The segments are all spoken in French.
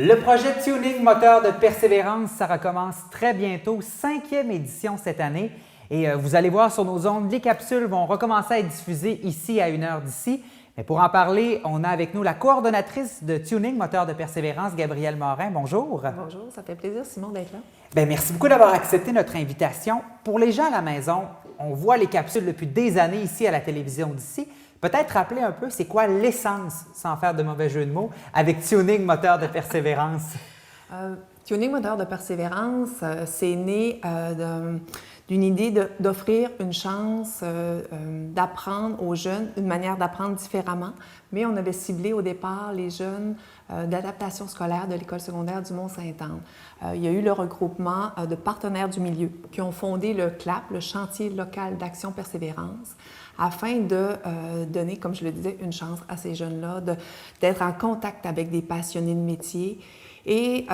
Le projet Tuning Moteur de Persévérance, ça recommence très bientôt, 5e édition cette année. Et vous allez voir sur nos ondes, les capsules vont recommencer à être diffusées ici à 1 heure d'ici. Mais pour en parler, on a avec nous la coordonnatrice de Tuning Moteur de Persévérance, Gabrielle Morin. Bonjour. Bonjour, ça fait plaisir, Simon, d'être là. Bien, merci beaucoup d'avoir accepté notre invitation. Pour les gens à la maison, on voit les capsules depuis des années ici à la télévision d'ici. Peut-être rappeler un peu, c'est quoi l'essence, sans faire de mauvais jeu de mots, avec Tuning Moteur de Persévérance? Tuning Moteur de Persévérance, c'est né d'une idée d'offrir une chance d'apprendre aux jeunes, une manière d'apprendre différemment, mais on avait ciblé au départ les jeunes d'adaptation scolaire de l'École secondaire du Mont-Sainte-Anne. Il y a eu le regroupement de partenaires du milieu qui ont fondé le CLAP, le Chantier local d'action Persévérance, afin de donner, comme je le disais, une chance à ces jeunes-là, d'être en contact avec des passionnés de métier. Et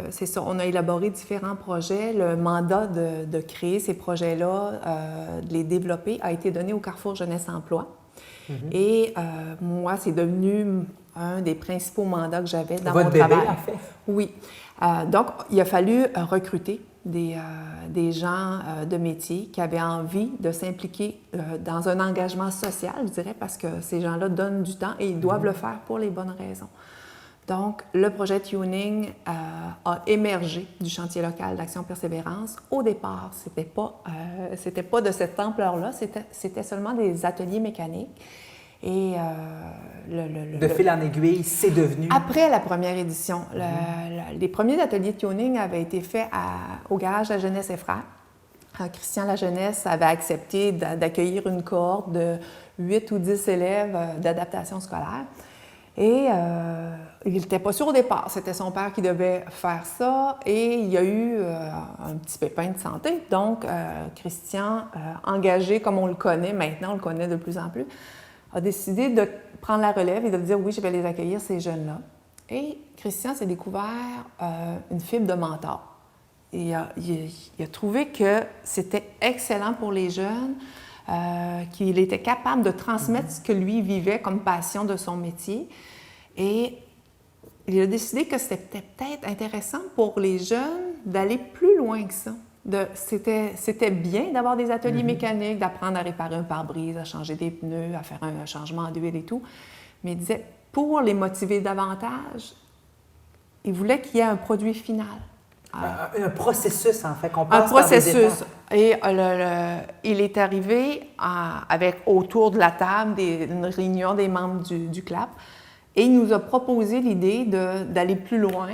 c'est ça, on a élaboré différents projets. Le mandat de créer ces projets-là, de les développer, a été donné au Carrefour Jeunesse Emploi. Et moi, c'est devenu un des principaux mandats que j'avais dans mon travail. En fait. Oui. Donc, il a fallu recruter des gens de métier qui avaient envie de s'impliquer dans un engagement social, je dirais, parce que ces gens-là donnent du temps et ils doivent le faire pour les bonnes raisons. Donc, le projet Tuning a émergé du chantier local d'Action Persévérance. Au départ, c'était pas de cette ampleur-là, c'était seulement des ateliers mécaniques. Et de fil en aiguille, c'est devenu... Après la première édition, les premiers ateliers tuning avaient été faits au Garage La Jeunesse et Frères. Christian La Jeunesse avait accepté d'accueillir une cohorte de 8 ou 10 élèves d'adaptation scolaire. Et il n'était pas sûr au départ. C'était son père qui devait faire ça. Et il y a eu un petit pépin de santé. Donc, Christian, engagé comme on le connaît maintenant, on le connaît de plus en plus, a décidé de prendre la relève et de dire « oui, je vais les accueillir, ces jeunes-là ». Et Christian s'est découvert une fibre de mentor. Et il a trouvé que c'était excellent pour les jeunes, qu'il était capable de transmettre ce que lui vivait comme passion de son métier. Et il a décidé que c'était peut-être intéressant pour les jeunes d'aller plus loin que ça. C'était bien d'avoir des ateliers mécaniques, d'apprendre à réparer un pare-brise, à changer des pneus, à faire un changement d'huile et tout. Mais il disait, pour les motiver davantage, il voulait qu'il y ait un produit final. Un processus, en fait, qu'on passe un processus. Et il est arrivé avec autour de la table une réunion des membres du CLAP et il nous a proposé l'idée d'aller plus loin,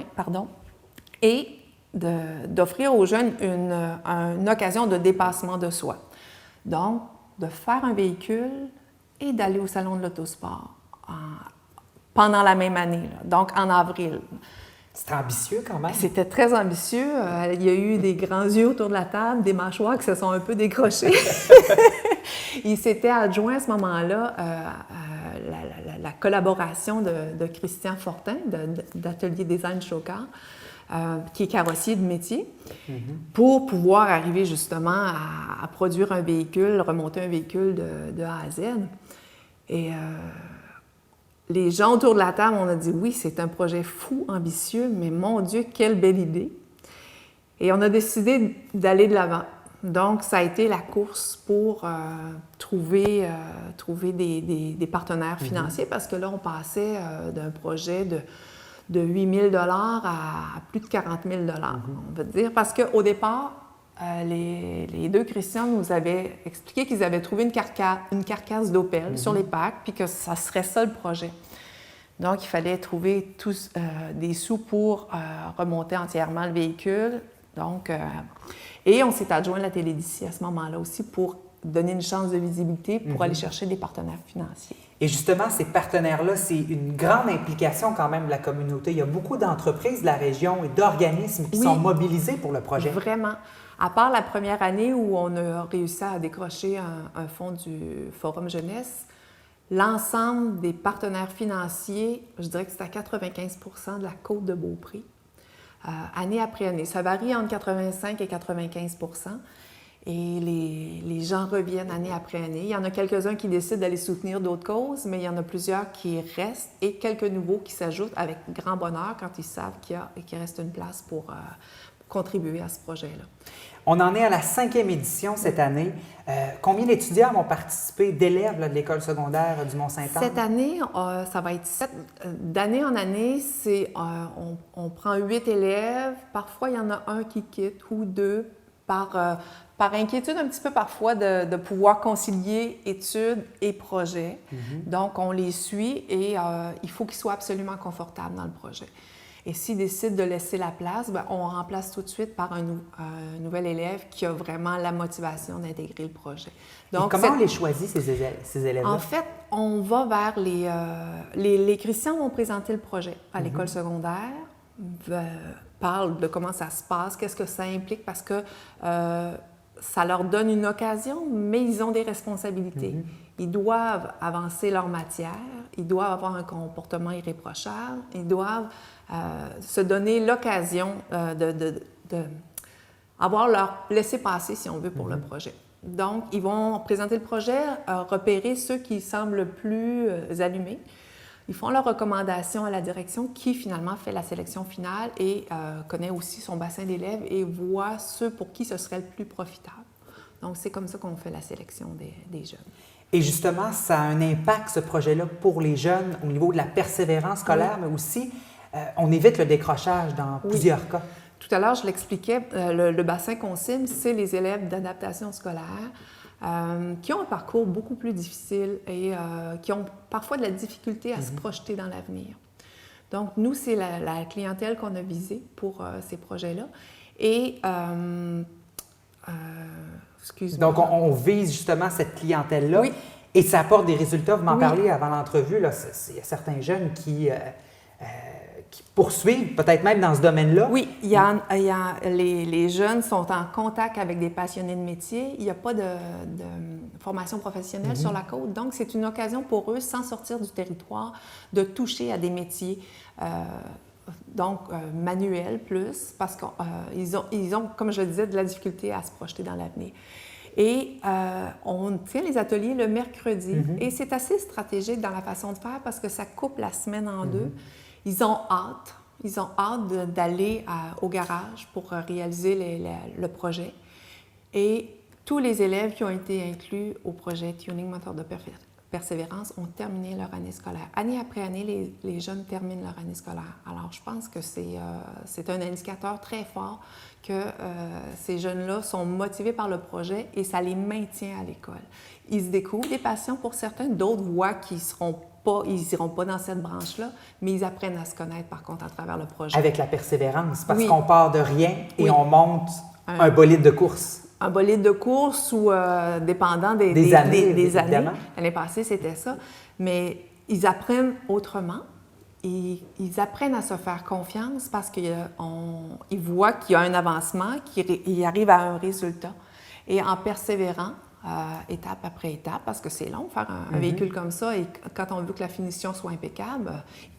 et d'offrir aux jeunes une occasion de dépassement de soi. Donc, de faire un véhicule et d'aller au Salon de l'Autosport pendant la même année, donc en avril. C'était ambitieux quand même. C'était très ambitieux. Il y a eu des grands yeux autour de la table, des mâchoires qui se sont un peu décrochées. Il s'était adjoint à ce moment-là la collaboration de Christian Fortin, d'Atelier Design Chocard, qui est carrossier de métier, pour pouvoir arriver justement à produire un véhicule, remonter un véhicule de A à Z. Et les gens autour de la table, on a dit oui, c'est un projet fou, ambitieux, mais mon Dieu, quelle belle idée! Et on a décidé d'aller de l'avant. Donc, ça a été la course pour trouver des partenaires financiers, parce que là, on passait d'un projet de 8 000 $ à plus de 40 000 $, on va dire. Parce qu'au départ, les deux Christian nous avaient expliqué qu'ils avaient trouvé une carcasse d'Opel sur les packs, puis que ça serait ça le projet. Donc, il fallait trouver tous des sous pour remonter entièrement le véhicule. Donc, et on s'est adjoint la télé d'ici à ce moment-là aussi pour donner une chance de visibilité, pour aller chercher des partenaires financiers. Et justement, ces partenaires-là, c'est une grande implication quand même de la communauté. Il y a beaucoup d'entreprises de la région et d'organismes qui sont mobilisés pour le projet. Vraiment. À part la première année où on a réussi à décrocher un fonds du Forum Jeunesse, l'ensemble des partenaires financiers, je dirais que c'est à 95 % de la côte de Beaupré, année après année. Ça varie entre 85 et 95 %. Et les gens reviennent année après année. Il y en a quelques-uns qui décident d'aller soutenir d'autres causes, mais il y en a plusieurs qui restent et quelques nouveaux qui s'ajoutent avec grand bonheur quand ils savent qu'il reste une place pour contribuer à ce projet-là. On en est à la 5e édition cette année. Combien d'étudiants vont participer, d'élèves de l'école secondaire du Mont-Saint-Anne? Cette année, ça va être 7. D'année en année, on prend 8 élèves. Parfois, il y en a un qui quitte ou 2 par inquiétude un petit peu parfois de pouvoir concilier études et projets. Donc, on les suit et il faut qu'ils soient absolument confortables dans le projet. Et s'ils décident de laisser la place, bien, on remplace tout de suite par un nouvel élève qui a vraiment la motivation d'intégrer le projet. Donc, et comment on les choisit, ces élèves-là? En fait, on va vers les Christians vont présenter le projet à l'école secondaire, parlent de comment ça se passe, qu'est-ce que ça implique, parce que ça leur donne une occasion, mais ils ont des responsabilités. Ils doivent avancer leur matière, ils doivent avoir un comportement irréprochable, ils doivent se donner l'occasion d'avoir leur laisser-passer, si on veut, pour le projet. Donc, ils vont présenter le projet, repérer ceux qui semblent le plus allumés. Ils font leurs recommandations à la direction qui, finalement, fait la sélection finale et connaît aussi son bassin d'élèves et voit ceux pour qui ce serait le plus profitable. Donc, c'est comme ça qu'on fait la sélection des jeunes. Et justement, ça a un impact, ce projet-là, pour les jeunes au niveau de la persévérance scolaire, mais aussi, on évite le décrochage dans plusieurs cas. Tout à l'heure, je l'expliquais, le bassin qu'on cible, c'est les élèves d'adaptation scolaire qui ont un parcours beaucoup plus difficile et qui ont parfois de la difficulté à se projeter dans l'avenir. Donc, nous, c'est la clientèle qu'on a visée pour ces projets-là. Et, excuse-moi. Donc, on vise justement cette clientèle-là. Oui. Et ça apporte des résultats. Vous m'en parliez avant l'entrevue. Il y a certains jeunes qui poursuivent, peut-être même dans ce domaine-là. Oui, les jeunes sont en contact avec des passionnés de métier. Il n'y a pas de formation professionnelle sur la côte. Donc, c'est une occasion pour eux, sans sortir du territoire, de toucher à des métiers manuels plus, parce qu'ils ont, comme je le disais, de la difficulté à se projeter dans l'avenir. Et on tient les ateliers le mercredi. Et c'est assez stratégique dans la façon de faire parce que ça coupe la semaine en deux. Ils ont hâte d'aller au garage pour réaliser le projet. Et tous les élèves qui ont été inclus au projet Tuning Moteur de Persévérance ont terminé leur année scolaire. Année après année, les jeunes terminent leur année scolaire. Alors, je pense que c'est un indicateur très fort que ces jeunes-là sont motivés par le projet et ça les maintient à l'école. Ils se découvrent des passions pour certains, d'autres voient qu'ils n'iront pas dans cette branche-là, mais ils apprennent à se connaître, par contre, à travers le projet. Avec la persévérance, parce qu'on part de rien et on monte un bolide de course. Un bolide de course ou dépendant des années. L'année passée, c'était ça. Mais ils apprennent autrement. Ils apprennent à se faire confiance parce qu'ils voient qu'il y a un avancement, qu'ils arrivent à un résultat. Et en persévérant, étape après étape, parce que c'est long faire un véhicule comme ça, et quand on veut que la finition soit impeccable,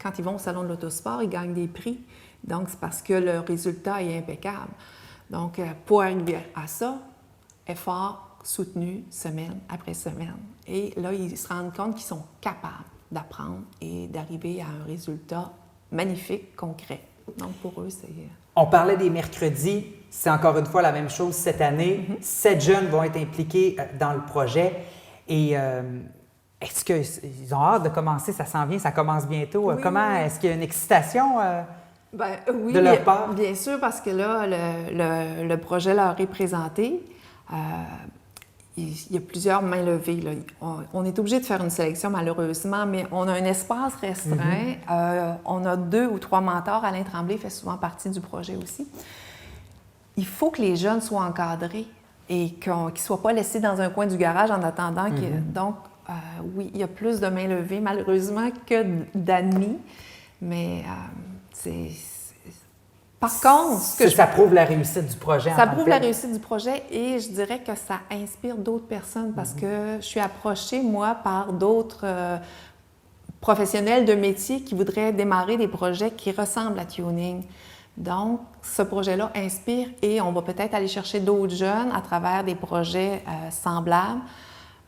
quand ils vont au salon de l'autosport, ils gagnent des prix. Donc, c'est parce que le résultat est impeccable. Donc, pour arriver à ça, effort soutenu semaine après semaine. Et là, ils se rendent compte qu'ils sont capables d'apprendre et d'arriver à un résultat magnifique, concret. Donc, pour eux, c'est... On parlait des mercredis. C'est encore une fois la même chose cette année. 7 jeunes vont être impliqués dans le projet. Et est-ce qu'ils ont hâte de commencer? Ça s'en vient, ça commence bientôt. Oui, Comment? Est-ce qu'il y a une excitation oui, de leur part? Bien sûr, parce que là, le projet leur est présenté. Il y a plusieurs mains levées. Là. On est obligé de faire une sélection, malheureusement, mais on a un espace restreint. On a 2 ou 3 mentors. Alain Tremblay fait souvent partie du projet aussi. Il faut que les jeunes soient encadrés et qu'ils ne soient pas laissés dans un coin du garage en attendant. Donc, oui, il y a plus de mains levées, malheureusement, que d'admis, mais c'est... Par contre, ça prouve la réussite du projet. Ça prouve la réussite du projet et je dirais que ça inspire d'autres personnes parce que je suis approchée, moi, par d'autres professionnels de métier qui voudraient démarrer des projets qui ressemblent à Tuning. Donc, ce projet-là inspire et on va peut-être aller chercher d'autres jeunes à travers des projets semblables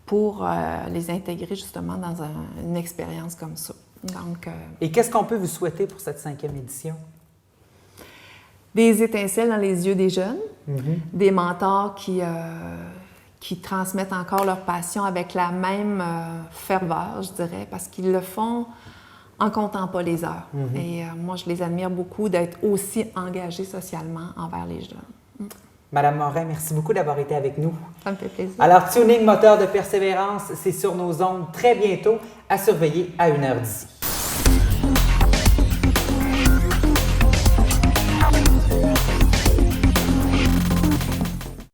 pour les intégrer justement dans une expérience comme ça. Donc, et qu'est-ce qu'on peut vous souhaiter pour cette 5e édition? Des étincelles dans les yeux des jeunes, des mentors qui transmettent encore leur passion avec la même ferveur, je dirais, parce qu'ils le font en comptant pas les heures. Et moi, je les admire beaucoup d'être aussi engagés socialement envers les jeunes. Madame Morin, merci beaucoup d'avoir été avec nous. Ça me fait plaisir. Alors, Tuning Moteur de Persévérance, c'est sur nos ondes très bientôt, à surveiller à 1h d'ici.